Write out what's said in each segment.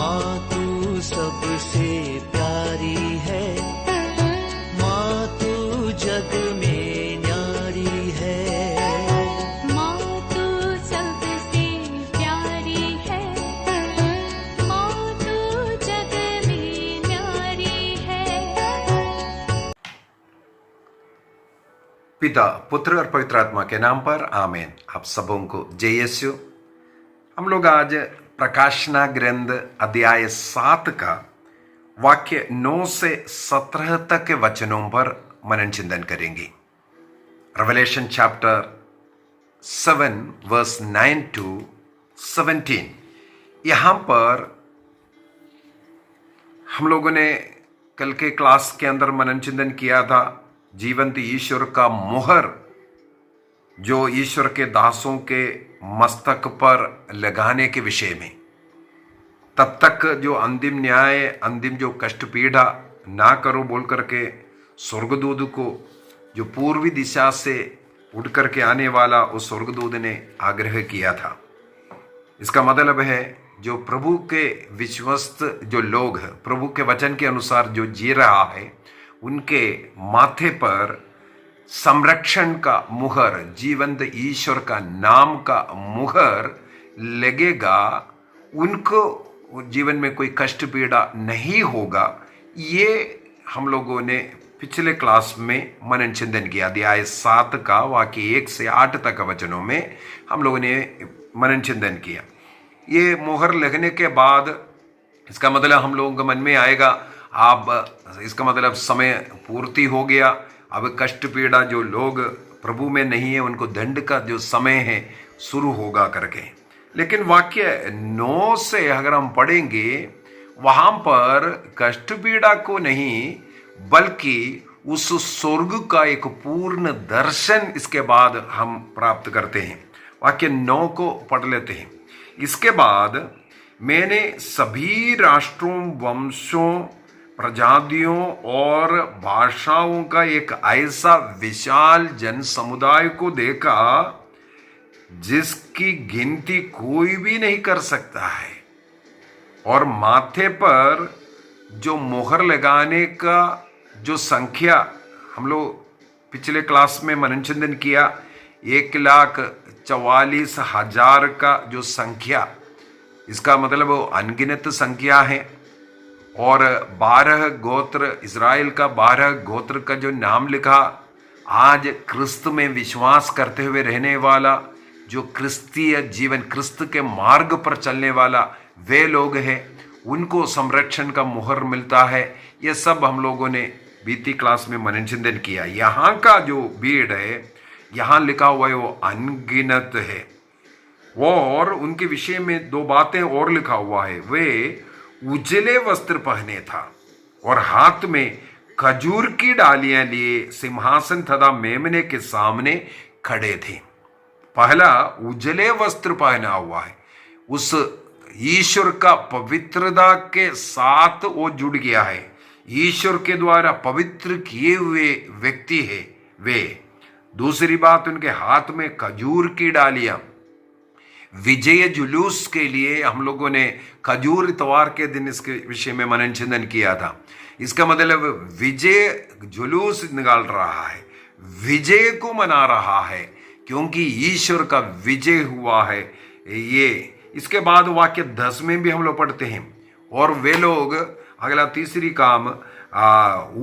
माँ तू सबसे प्यारी है, माँ तू जग में न्यारी है। माँ तू सबसे प्यारी है, माँ तू जग में न्यारी है। पिता, पुत्र और पवित्र आत्मा के नाम पर आमीन। आप सबों को जय यीशु। हम लोग आज प्रकाशना ग्रंथ अध्याय 7 का वाक्य 9 से 17 तक के वचनों पर मनन चिंतन करेंगे। Revelation chapter 7 verse 9 to 17। यहाँ पर हम लोगों ने कल के क्लास के अंदर मनन चिंतन किया था जीवंत ईश्वर का मुहर जो ईश्वर के दासों के मस्तक पर लगाने के विषय में। तब तक जो अंतिम न्याय, अंतिम जो कष्ट पीड़ा ना करो बोल करके स्वर्गदूत को जो पूर्वी दिशा से उड़ करके आने वाला उस स्वर्गदूत ने आग्रह किया था। इसका मतलब है जो प्रभु के विश्वस्त जो लोग हैं, प्रभु के वचन के अनुसार जो जी रहा है, उनके माथे पर संरक्षण का मुहर, जीवंत ईश्वर का नाम का मुहर लगेगा। उनको जीवन में कोई कष्ट पीड़ा नहीं होगा। ये हम लोगों ने पिछले क्लास में मनन चिंतन किया। अध्याय 7 का वाक्य 1 से 8 तक वचनों में हम लोगों ने मनन चिंतन किया। ये मुहर लगने के बाद इसका मतलब हम लोगों के मन में आएगा, अब इसका मतलब समय पूर्ति हो गया, अब कष्ट पीड़ा जो लोग प्रभु में नहीं है उनको दंड का जो समय है शुरू होगा करके। लेकिन वाक्य 9 से अगर हम पढ़ेंगे, वहां पर कष्ट पीड़ा को नहीं बल्कि उस स्वर्ग का एक पूर्ण दर्शन इसके बाद हम प्राप्त करते हैं। वाक्य 9 को पढ़ लेते हैं। इसके बाद मैंने सभी राष्ट्रों, वंशों, प्रजातियों और भाषाओं का एक ऐसा विशाल जन समुदाय को देखा जिसकी गिनती कोई भी नहीं कर सकता है, और माथे पर जो मोहर लगाने का जो संख्या हम लोग पिछले क्लास में मनन चिंतन किया, 1,44,000 का जो संख्या, इसका मतलब वो अनगिनत संख्या है। और 12 गोत्र, इज़राइल का 12 गोत्र का जो नाम लिखा, आज क्रिस्त में विश्वास करते हुए रहने वाला, जो क्रिस्तीय जीवन, क्रिस्त के मार्ग पर चलने वाला वे लोग हैं, उनको संरक्षण का मुहर मिलता है। ये सब हम लोगों ने बीती क्लास में मनन चिंतन किया। यहाँ का जो भीड़ है, यहाँ लिखा हुआ है वो अनगिनत है। और उनके विषय में 2 बातें और लिखा हुआ है। वे उजले वस्त्र पहने था और हाथ में खजूर की डालियां लिए सिंहासन तथा मेमने के सामने खड़े थे। पहला, उजले वस्त्र पहना हुआ है, उस ईश्वर का पवित्रता के साथ वो जुड़ गया है, ईश्वर के द्वारा पवित्र किए हुए व्यक्ति है वे। दूसरी बात, उनके हाथ में खजूर की डालियां। विजय जुलूस के लिए हम लोगों ने खजूर इतवार के दिन इसके विषय में मनन चिंतन किया था। इसका मतलब विजय जुलूस निकाल रहा है, विजय को मना रहा है, क्योंकि ईश्वर का विजय हुआ है ये। इसके बाद वाक्य 10 में भी हम लोग पढ़ते हैं, और वे लोग, अगला तीसरी काम,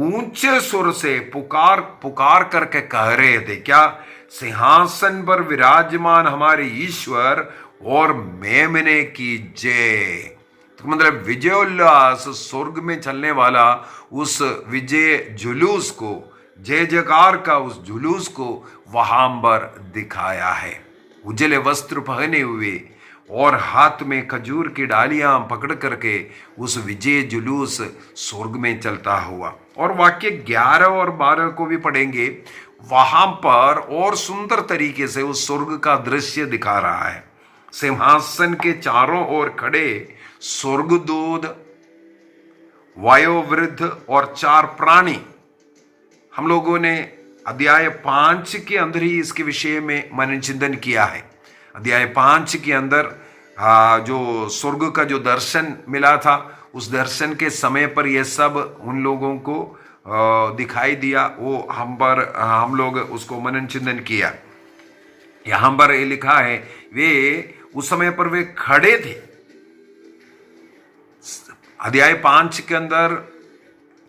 ऊंचे सुर से पुकार पुकार करके कह रहे थे, क्या? सिंहासन पर विराजमान हमारे ईश्वर और मेमने की जय। तो मतलब विजयोल्लास, स्वर्ग में चलने वाला उस विजय जुलूस को, जय जयकार का उस जुलूस को वहां पर दिखाया है। उजले वस्त्र पहने हुए और हाथ में खजूर की डालियां पकड़ करके उस विजय जुलूस स्वर्ग में चलता हुआ। और वाक्य 11 और 12 को भी पढ़ेंगे। वहां पर और सुंदर तरीके से उस स्वर्ग का दृश्य दिखा रहा है। सिंहासन के चारों ओर खड़े स्वर्गदूत, वयोवृद्ध और 4 प्राणी। हम लोगों ने अध्याय 5 के अंदर ही इसके विषय में मनन चिंतन किया है। अध्याय 5 के अंदर जो स्वर्ग का जो दर्शन मिला था, उस दर्शन के समय पर यह सब उन लोगों को दिखाई दिया। वो हम लोग उसको मनन चिंतन किया। यहां पर ये लिखा है, वे उस समय पर वे खड़े थे। अध्याय 5 के अंदर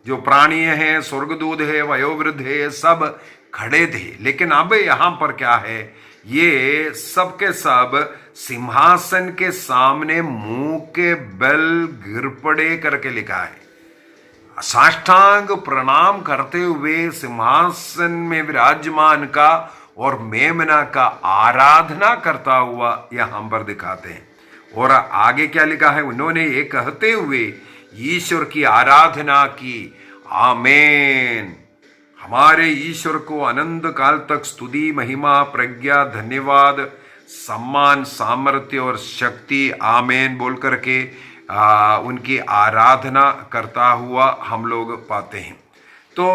जो प्राणी है, स्वर्गदूत है, वयोवृद्ध है, सब खड़े थे। लेकिन अब यहां पर क्या है, ये सब के सब सिंहासन के सामने मुंह के बल गिर पड़े करके लिखा है। साष्टांग प्रणाम करते हुए सिंहासन में विराजमान का और मेमना का आराधना करता हुआ यहां पर दिखाते हैं। और आगे क्या लिखा है, उन्होंने ये कहते हुए ईश्वर की आराधना की, आमेन। हमारे ईश्वर को अनंत काल तक स्तुति, महिमा, प्रज्ञा, धन्यवाद, सम्मान, सामर्थ्य और शक्ति, आमेन बोल करके उनकी आराधना करता हुआ हम लोग पाते हैं। तो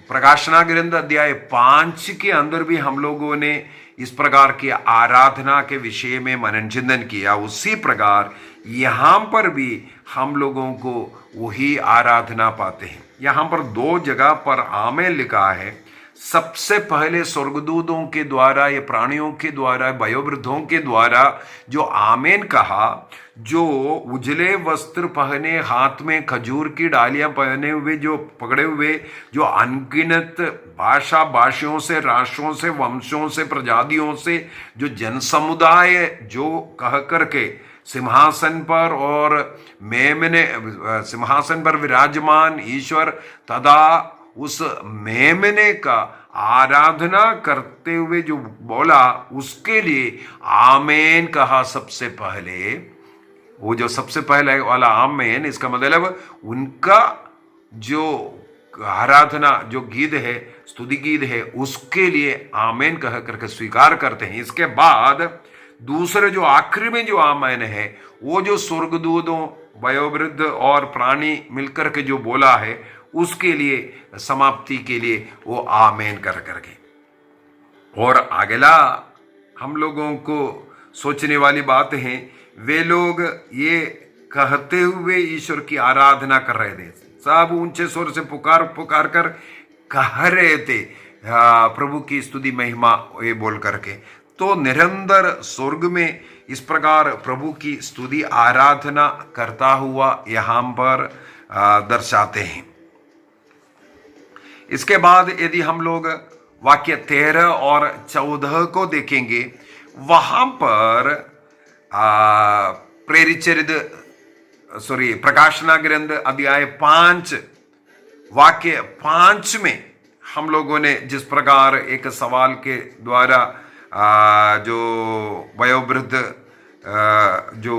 प्रकाशना ग्रंथ अध्याय 5 के अंदर भी हम लोगों ने इस प्रकार की आराधना के विषय में मनन चिंतन किया। उसी प्रकार यहां पर भी हम लोगों को वही आराधना पाते हैं। यहां पर 2 जगह पर आमेन लिखा है। सबसे पहले स्वर्गदूतों के द्वारा, ये प्राणियों के द्वारा, वयोवृद्धों के द्वारा जो आमेन कहा, जो उजले वस्त्र पहने, हाथ में खजूर की डालियां पहने हुए, जो पकड़े हुए, जो अनगिनत भाषा भाषियों से, राष्ट्रों से, वंशों से, प्रजातियों से, जो जन समुदाय जो कह करके सिंहासन पर और मेमने सिंहासन पर विराजमान ईश्वर तथा उस मेमने का आराधना करते हुए जो बोला, उसके लिए आमेन कहा। सबसे पहले वो जो सबसे पहले वाला आमेन, इसका मतलब उनका जो आराधना, जो गीत है, स्तुति गीत है, उसके लिए आमेन कह करके स्वीकार करते हैं। इसके बाद दूसरे जो आखिरी में जो आमेन है, वो जो स्वर्गदूतों, वयोवृद्ध और प्राणी मिलकर के जो बोला है, उसके लिए समाप्ति के लिए वो आमेन कर करके। और अगला हम लोगों को सोचने वाली बात है, वे लोग ये कहते हुए ईश्वर की आराधना कर रहे थे। सब ऊंचे स्वर से पुकार पुकार कर कह रहे थे प्रभु की स्तुति, महिमा, ये बोल करके। तो निरंतर स्वर्ग में इस प्रकार प्रभु की स्तुति आराधना करता हुआ यहां पर दर्शाते हैं। इसके बाद यदि हम लोग वाक्य 13 और 14 को देखेंगे, वहां पर प्रकाशना ग्रंथ अध्याय 5 वाक्य 5 में हम लोगों ने जिस प्रकार एक सवाल के द्वारा जो वयोवृद्ध जो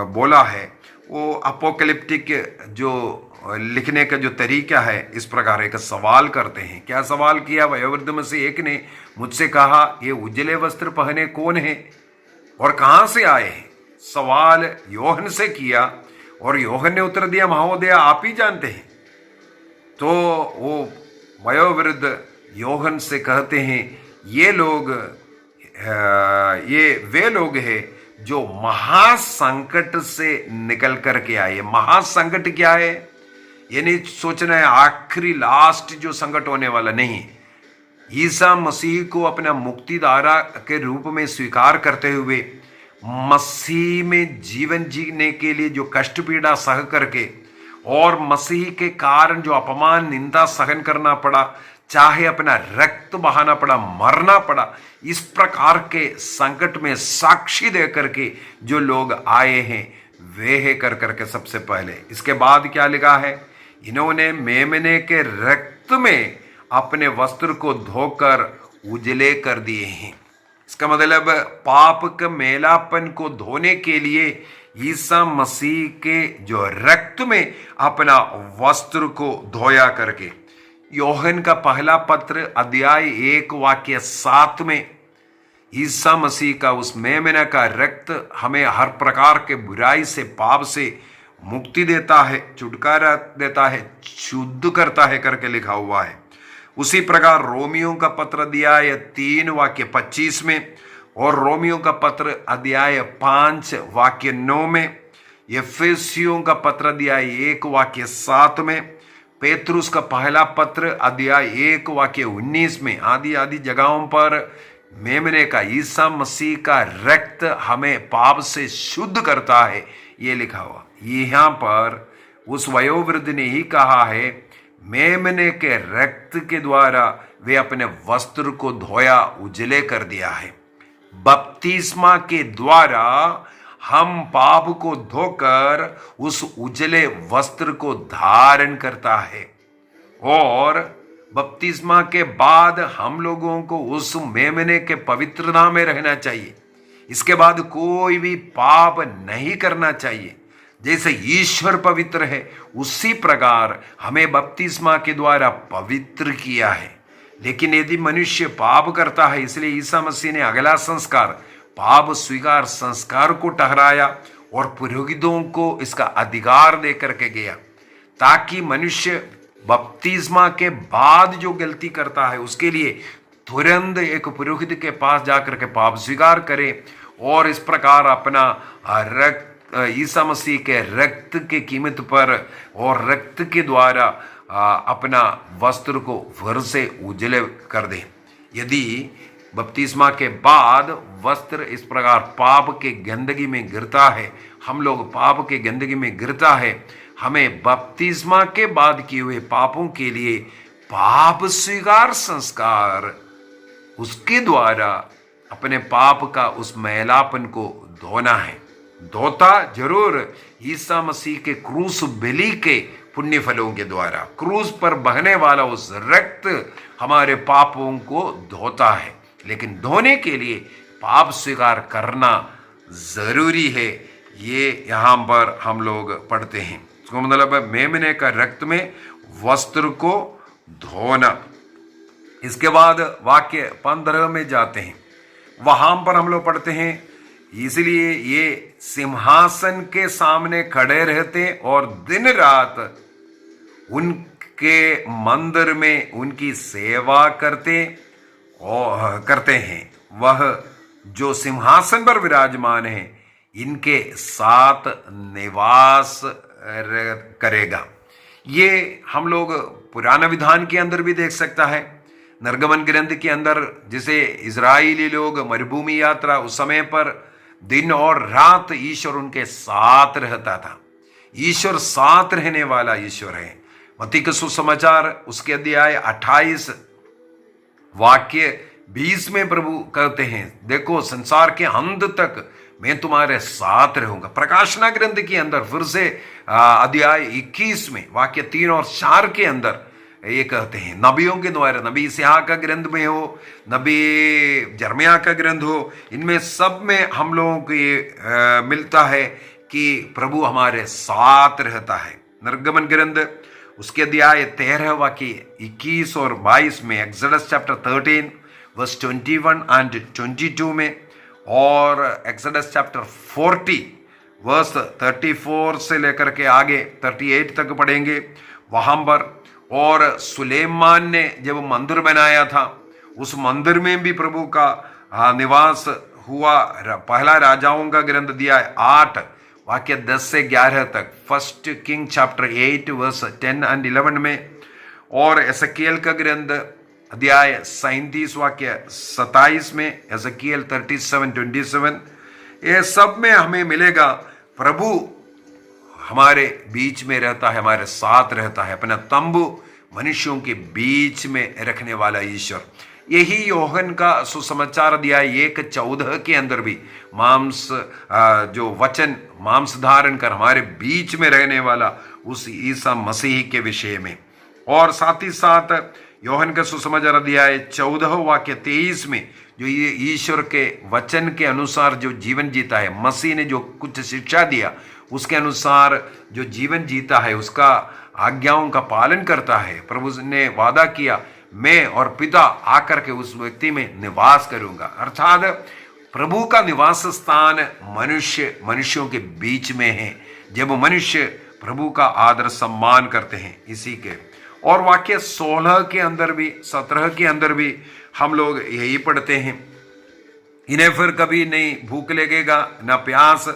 बोला है, वो अपोकलिप्टिक जो लिखने का जो तरीका है, इस प्रकार एक सवाल करते हैं। क्या सवाल किया? वयोवृद्ध में से एक ने मुझसे कहा, ये उजले वस्त्र पहने कौन है और कहां से आए हैं? सवाल योहन से किया और योहन ने उत्तर दिया, महोदय आप ही जानते हैं। तो वो वयोवृद्ध योहन से कहते हैं, ये वे लोग हैं जो महासंकट से निकल करके आए। महासंकट क्या है? ये नहीं सोचना है आखिरी लास्ट जो संकट होने वाला, नहीं। ईसा मसीह को अपना मुक्तिदाता के रूप में स्वीकार करते हुए मसीह में जीवन जीने के लिए जो कष्ट पीड़ा सह करके और मसीह के कारण जो अपमान निंदा सहन करना पड़ा, चाहे अपना रक्त बहाना पड़ा, मरना पड़ा, इस प्रकार के संकट में साक्षी दे करके जो लोग आए हैं, वे है कर करके सबसे पहले। इसके बाद क्या लिखा है? इन्होंने मेमने के रक्त में अपने वस्त्र को धोकर उजले कर दिए हैं। इसका मतलब पाप के मेलापन को धोने के लिए ईसा मसीह के जो रक्त में अपना वस्त्र को धोया करके। योहन का पहला पत्र अध्याय 1 वाक्य 7 में ईसा मसीह का उस मेमना का रक्त हमें हर प्रकार के बुराई से, पाप से मुक्ति देता है, छुटकारा देता है, शुद्ध करता है करके लिखा हुआ है। उसी प्रकार रोमियों का पत्र अध्याय 3 वाक्य 25 में और रोमियो का पत्र अध्याय 5 वाक्य 9 में, एफेसियों का पत्र अध्याय 1 वाक्य 7 में, पेतरुस का पहला पत्र अध्याय 1 वाक्य 19 में, आदि आदि जगहों पर मेमने का ईसा मसीह का रक्त हमें पाप से शुद्ध करता है ये लिखा हुआ। यहाँ पर उस वयोवृद्ध ने ही कहा है, मेमने के रक्त के द्वारा वे अपने वस्त्र को धोया, उजले कर दिया है। बपतिस्मा के द्वारा हम पाप को धोकर उस उजले वस्त्र को धारण करता है, और बपतिस्मा के बाद हम लोगों को उस मेमने के पवित्रता में रहना चाहिए। इसके बाद कोई भी पाप नहीं करना चाहिए। जैसे ईश्वर पवित्र है, उसी प्रकार हमें बपतिस्मा के द्वारा पवित्र किया है। लेकिन यदि मनुष्य पाप करता है, इसलिए ईसा मसीह ने अगला संस्कार पाप स्वीकार संस्कार को ठहराया और पुरोहितों को इसका अधिकार देकर के गया, ताकि मनुष्य बपतिस्मा के बाद जो गलती करता है उसके लिए तुरंत एक पुरोहित के पास जाकर के पाप स्वीकार करे, और इस प्रकार अपना रक्त ईसा मसीह के रक्त के कीमत पर और रक्त के द्वारा अपना वस्त्र को फिर से उजले कर दे। यदि बपतिस्मा के बाद वस्त्र इस प्रकार पाप के गंदगी में गिरता है, हम लोग पाप के गंदगी में गिरता है, हमें बपतिस्मा के बाद किए हुए पापों के लिए पाप स्वीकार संस्कार, उसके द्वारा अपने पाप का उस मैलापन को धोना है। धोता जरूर ईसा मसीह के क्रूस बलि के पुण्य फलों के द्वारा, क्रूस पर बहने वाला उस रक्त हमारे पापों को धोता है। लेकिन धोने के लिए पाप स्वीकार करना जरूरी है, ये यहाँ पर हम लोग पढ़ते हैं। इसको मतलब है मेमने का रक्त में वस्त्र को धोना। इसके बाद वाक्य 15 में जाते हैं, वहां पर हम लोग पढ़ते हैं, इसलिए ये सिंहासन के सामने खड़े रहते और दिन रात उनके मंदिर में उनकी सेवा करते हैं। वह जो सिंहासन पर विराजमान है इनके साथ निवास करेगा। ये हम लोग पुराना विधान के अंदर भी देख सकता है। निर्गमन ग्रंथ के अंदर जिसे इजराइली लोग मरुभूमि यात्रा, उस समय पर दिन और रात ईश्वर उनके साथ रहता था। ईश्वर साथ रहने वाला ईश्वर है। मत्ती का सुसमाचार उसके अध्याय 28 वाक्य 20 में प्रभु कहते हैं, देखो संसार के अंत तक मैं तुम्हारे साथ रहूंगा। प्रकाशना ग्रंथ के अंदर फिर से अध्याय 21 में वाक्य 3 और 4 के अंदर ये कहते हैं, नबियों के द्वारा, नबी इसहाक का ग्रंथ में हो, नबी जर्मिया का ग्रंथ हो, इनमें सब में हम लोगों को ये मिलता है कि प्रभु हमारे साथ रहता है। निर्गमन ग्रंथ उसके अध्याय 13 वाक्य 21 और 22 में, एक्सोडस चैप्टर 13 वर्स 21 एंड 22 में, और एक्सोडस चैप्टर 40 वर्स 34 से लेकर के आगे 38 तक पढ़ेंगे वहां पर। और सुलेमान ने जब मंदिर बनाया था, उस मंदिर में भी प्रभु का निवास हुआ। पहला राजाओं का ग्रंथ दिया 8 वाक्य 10 से 11 तक, first king chapter 8 verse 10 and 11 में, और एसकीएल का ग्रंथ अध्याय 37 वाक्य 27 में, एसकीएल 37:27, ये सब में हमें मिलेगा प्रभु हमारे बीच में रहता है, हमारे साथ रहता है, अपना तंबू मनुष्यों के बीच में रखने वाला ईश्वर। यही योहन का सुसमाचार अध्याय 1:14 के अंदर भी मांस जो वचन मांस धारण कर हमारे बीच में रहने वाला उस ईसा मसीह के विषय में। और साथ ही साथ योहन का सुसमाचार अध्याय 14 वाक्य 23 में जो ये ईश्वर के वचन के अनुसार जो जीवन जीता है, मसीह ने जो कुछ शिक्षा दिया उसके अनुसार जो जीवन जीता है, उसका आज्ञाओं का पालन करता है, प्रभु ने वादा किया मैं और पिता आकर के उस व्यक्ति में निवास करूंगा। अर्थात प्रभु का निवास स्थान मनुष्यों के बीच में है, जब मनुष्य प्रभु का आदर सम्मान करते हैं इसी के। और वाक्य 16 के अंदर भी 17 के अंदर भी हम लोग यही पढ़ते हैं, इन्हें फिर कभी नहीं भूख लगेगा, ना प्यास,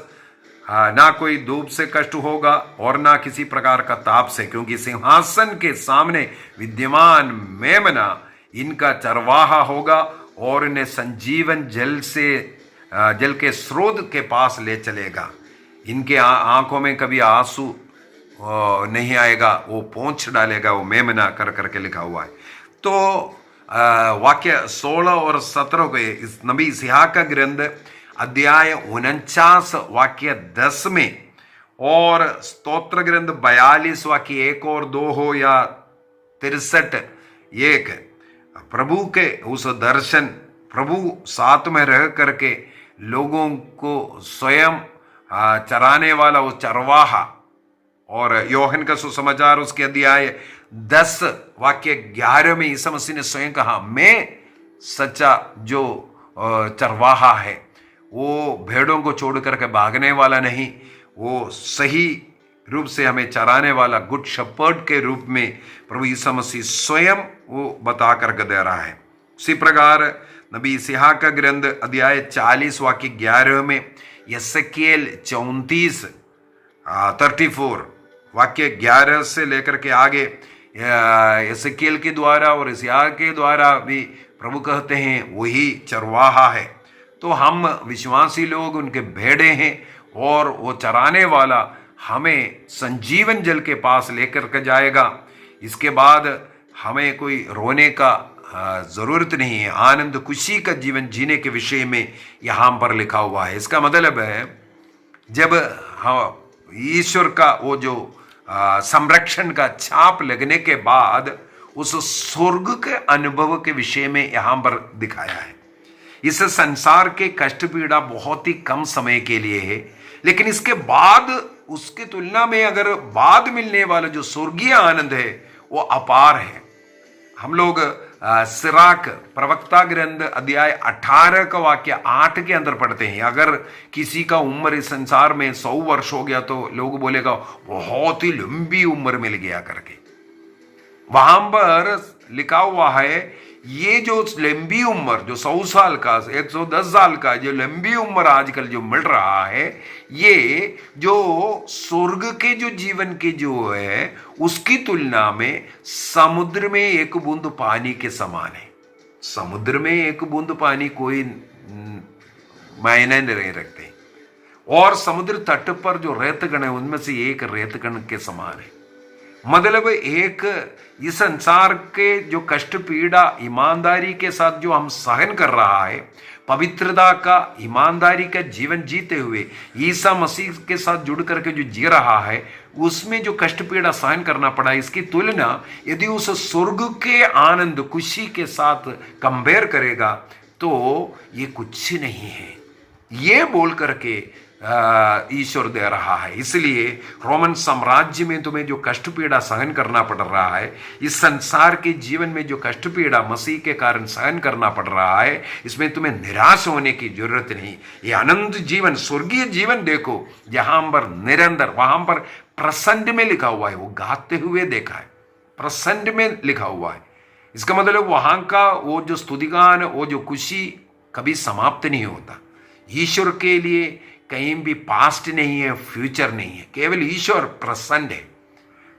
ना कोई धूप से कष्ट होगा और ना किसी प्रकार का ताप से, क्योंकि सिंहासन के सामने विद्यमान मेमना इनका चरवाहा होगा और इन्हें संजीवन जल के स्रोत के पास ले चलेगा। इनके आंखों में कभी आंसू नहीं आएगा, वो पोंछ डालेगा, वो मेमना कर करके लिखा हुआ है। तो वाक्य 16 और 17 के इस नबी इसहाक का ग्रंथ अध्याय 49 वाक्य 10 में और स्तोत्र ग्रंथ 42 वाक्य 1 और 2 हो या 63:1, प्रभु के उस दर्शन, प्रभु साथ में रह करके लोगों को स्वयं चराने वाला वो चरवाहा, और योहन का सुसमाचार उसके अध्याय 10 वाक्य 11 में ईसा मसीह ने स्वयं कहा, मैं सच्चा जो चरवाहा है, वो भेड़ों को छोड़ करके भागने वाला नहीं, वो सही रूप से हमें चराने वाला गुड शेपर्ड के रूप में प्रभु ईसा मसीह स्वयं वो बता करके दे रहा है। उसी प्रकार नबी इसहाक का ग्रंथ अध्याय 40 वाक्य 11 में यसेकिएल 34 वाक्य 11 से लेकर के आगे यसेकिएल के द्वारा और इसहाक के द्वारा भी प्रभु कहते हैं वही चरवाहा है। तो हम विश्वासी लोग उनके भेड़े हैं और वो चराने वाला हमें संजीवन जल के पास लेकर के जाएगा। इसके बाद हमें कोई रोने का जरूरत नहीं है। आनंद खुशी का जीवन जीने के विषय में यहाँ पर लिखा हुआ है। इसका मतलब है जब ईश्वर का वो जो संरक्षण का छाप लगने के बाद उस स्वर्ग के अनुभव के विषय में यहाँ पर दिखाया है। इस संसार के कष्ट पीड़ा बहुत ही कम समय के लिए है, लेकिन इसके बाद उसकी तुलना में अगर बाद मिलने वाला जो स्वर्गीय आनंद है वो अपार है। हम लोग सिराक प्रवक्ता ग्रंथ अध्याय 18 का वाक्य 8 के अंदर पढ़ते हैं। अगर किसी का उम्र इस संसार में 100 वर्ष हो गया तो लोग बोलेगा बहुत ही लंबी उम्र मिल गया करके। वहां पर लिखा हुआ है ये जो लंबी उम्र जो 100 साल का 110 साल का जो लंबी उम्र आजकल जो मिल रहा है, ये जो स्वर्ग के जो जीवन के जो है उसकी तुलना में समुद्र में एक बूंद पानी के समान है। समुद्र में एक बूंद पानी कोई मायने नहीं रखते, और समुद्र तट पर जो रेतकण है उनमें से एक रेतकण के समान है। मतलब एक इस संसार के जो कष्ट पीड़ा ईमानदारी के साथ जो हम सहन कर रहा है, पवित्रता का ईमानदारी का जीवन जीते हुए ईसा मसीह के साथ जुड़ करके जो जी रहा है, उसमें जो कष्ट पीड़ा सहन करना पड़ा, इसकी तुलना यदि उस स्वर्ग के आनंद खुशी के साथ कंपेयर करेगा तो ये कुछ नहीं है, ये बोल करके ईश्वर दे रहा है। इसलिए रोमन साम्राज्य में तुम्हें जो कष्ट पीड़ा सहन करना पड़ रहा है, इस संसार के जीवन में जो कष्ट पीड़ा मसीह के कारण सहन करना पड़ रहा है, इसमें तुम्हें निराश होने की जरूरत नहीं। ये अनंत जीवन, स्वर्गीय जीवन देखो, जहां पर निरंतर, वहां पर प्रसन्न में लिखा हुआ है, वो गाते हुए देखा है, प्रसन्न में लिखा हुआ है। इसका मतलब वहां का वो जो स्तुतिगान, वो जो खुशी कभी समाप्त नहीं होता। ईश्वर के लिए कहीं भी पास्ट नहीं है, फ्यूचर नहीं है, केवल ईश्वर प्रसन्न है।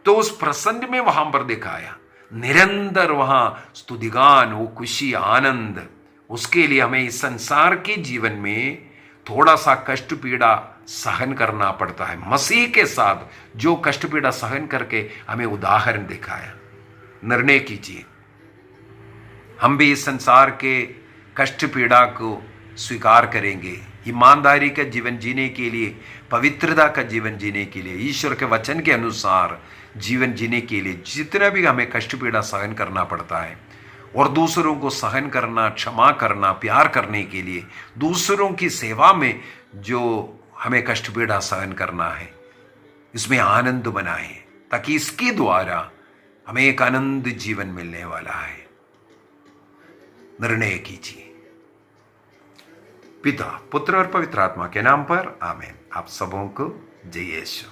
तो उस प्रसन्न में वहां पर दिखाया निरंतर वहां स्तुतिगान, वो खुशी, आनंद, उसके लिए हमें इस संसार के जीवन में थोड़ा सा कष्ट पीड़ा सहन करना पड़ता है। मसीह के साथ जो कष्ट पीड़ा सहन करके हमें उदाहरण दिखाया। निर्णय कीजिए, हम भी इस संसार के कष्ट पीड़ा को स्वीकार करेंगे, ईमानदारी का जीवन जीने के लिए, पवित्रता का जीवन जीने के लिए, ईश्वर के वचन के अनुसार जीवन जीने के लिए जितना भी हमें कष्ट पीड़ा सहन करना पड़ता है, और दूसरों को सहन करना, क्षमा करना, प्यार करने के लिए, दूसरों की सेवा में जो हमें कष्ट पीड़ा सहन करना है, इसमें आनंद बनाएं, ताकि इसके द्वारा हमें एक आनंद जीवन मिलने वाला है। निर्णय कीजिए। पिता, पुत्र और पवित्र आत्मा के नाम पर आमीन। आप सबों को जय यीशु।